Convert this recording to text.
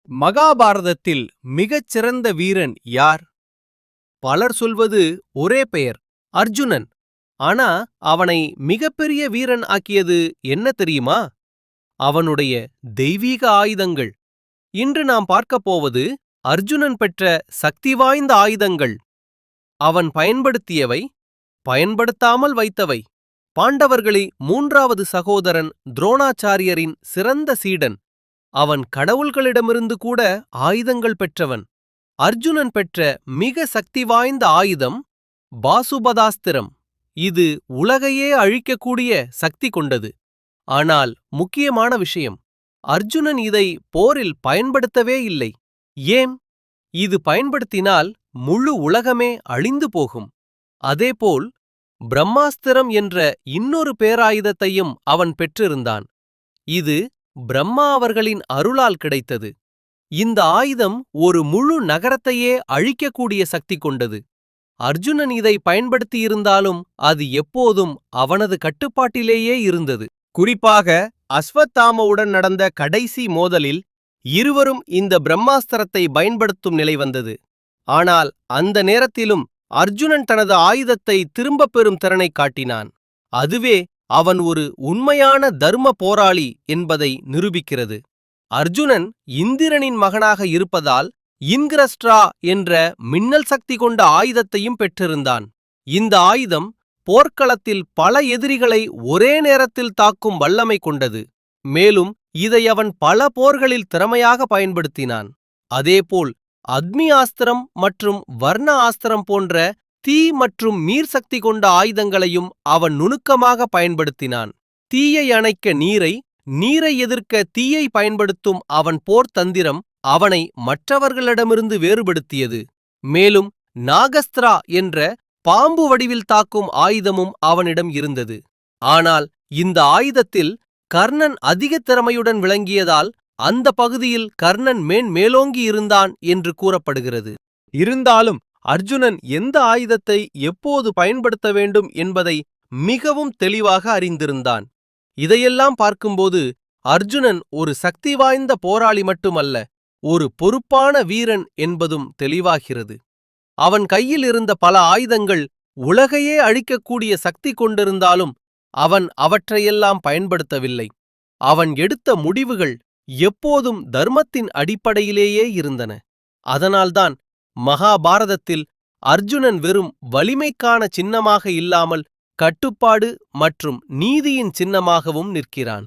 மகாபாரதத்தில் மிகச் சிறந்த வீரன் யார்? பலர் சொல்வது ஒரே பெயர், அர்ஜுனன். ஆனா அவனை மிகப்பெரிய வீரன் ஆக்கியது என்ன தெரியுமா? அவனுடைய தெய்வீக ஆயுதங்கள். இன்று நாம் பார்க்கப் போவது அர்ஜுனன் பெற்ற சக்தி வாய்ந்த ஆயுதங்கள். அவன் பயன்படுத்தியவை, பயன்படுத்தாமல் வைத்தவை. பாண்டவர்களில் மூன்றாவது சகோதரன் துரோணாச்சாரியரின் சிறந்த சீடன். அவன் கடவுள்களிடமிருந்து கூட ஆயுதங்கள் பெற்றவன். அர்ஜுனன் பெற்ற மிக சக்தி வாய்ந்த ஆயுதம் பாசுபதாஸ்திரம். இது உலகையே அழிக்கக்கூடிய சக்தி கொண்டது. ஆனால் முக்கியமான விஷயம், அர்ஜுனன் இதை போரில் பயன்படுத்தவே இல்லை. ஏன்? இது பயன்படுத்தினால் முழு உலகமே அழிந்து போகும். அதேபோல் பிரம்மாஸ்திரம் என்ற இன்னொரு பேராயுதத்தையும் அவன் பெற்றிருந்தான். இது பிரம்மா அவர்களின் அருளால் கிடைத்தது. இந்த ஆயுதம் ஒரு முழு நகரத்தையே அழிக்கக்கூடிய சக்தி கொண்டது. அர்ஜுனன் இதை பயன்படுத்தியிருந்தாலும் அது எப்போதும் அவனது கட்டுப்பாட்டிலேயே இருந்தது. குறிப்பாக அஸ்வத்தாமவுடன் நடந்த கடைசி மோதலில் இருவரும் இந்த பிரம்மாஸ்திரத்தை பயன்படுத்தும் நிலை வந்தது. ஆனால் அந்த நேரத்திலும் அர்ஜுனன் தனது ஆயுதத்தை திரும்பப் பெறும் திறனை காட்டினான். அதுவே அவன் ஒரு உண்மையான தர்ம போராளி என்பதை நிரூபிக்கிறது. அர்ஜுனன் இந்திரனின் மகனாக இருப்பதால் இன்கிரஸ்ட்ரா என்ற மின்னல் சக்தி கொண்ட ஆயுதத்தையும் பெற்றிருந்தான். இந்த ஆயுதம் போர்க்களத்தில் பல எதிரிகளை ஒரே நேரத்தில் தாக்கும் வல்லமை கொண்டது. மேலும் இதை அவன் பல போர்களில் திறமையாக பயன்படுத்தினான். அதேபோல் அக்னி ஆஸ்திரம் மற்றும் வர்ண ஆஸ்திரம் போன்ற தீ மற்றும் நீர் சக்தி கொண்ட ஆயுதங்களையும் அவன் நுணுக்கமாக பயன்படுத்தினான். தீயை அணைக்க நீரை, நீரை எதிர்க்க தீயை பயன்படுத்தும் அவன் போர் தந்திரம் அவனை மற்றவர்களிடமிருந்து வேறுபடுத்தியது. மேலும் நாகஸ்திரா என்ற பாம்பு வடிவில் தாக்கும் ஆயுதமும் அவனிடம் இருந்தது. ஆனால் இந்த ஆயுதத்தில் கர்ணன் அதிக திறமையுடன் விளங்கியதால் அந்த பகுதியில் கர்ணன் மேலோங்கி இருந்தான் என்று கூறப்படுகிறது. இருந்தாலும் அர்ஜுனன் எந்த ஆயுதத்தை எப்போது பயன்படுத்த வேண்டும் என்பதை மிகவும் தெளிவாக அறிந்திருந்தான். இதையெல்லாம் பார்க்கும்போது அர்ஜுனன் ஒரு சக்தி வாய்ந்த போராளி மட்டுமல்ல, ஒரு பொறுப்பான வீரன் என்பதும் தெளிவாகிறது. அவன் கையில் இருந்த பல ஆயுதங்கள் உலகையே அழிக்கக்கூடிய சக்தி கொண்டிருந்தாலும் அவன் அவற்றையெல்லாம் பயன்படுத்தவில்லை. அவன் எடுத்த முடிவுகள் எப்போதும் தர்மத்தின் அடிப்படையிலேயே இருந்தன. அதனால்தான் மகாபாரதத்தில் அர்ஜுனன் வெறும் வலிமைக்கான சின்னமாக இல்லாமல் கட்டுப்பாடு மற்றும் நீதியின் சின்னமாகவும் நிற்கிறான்.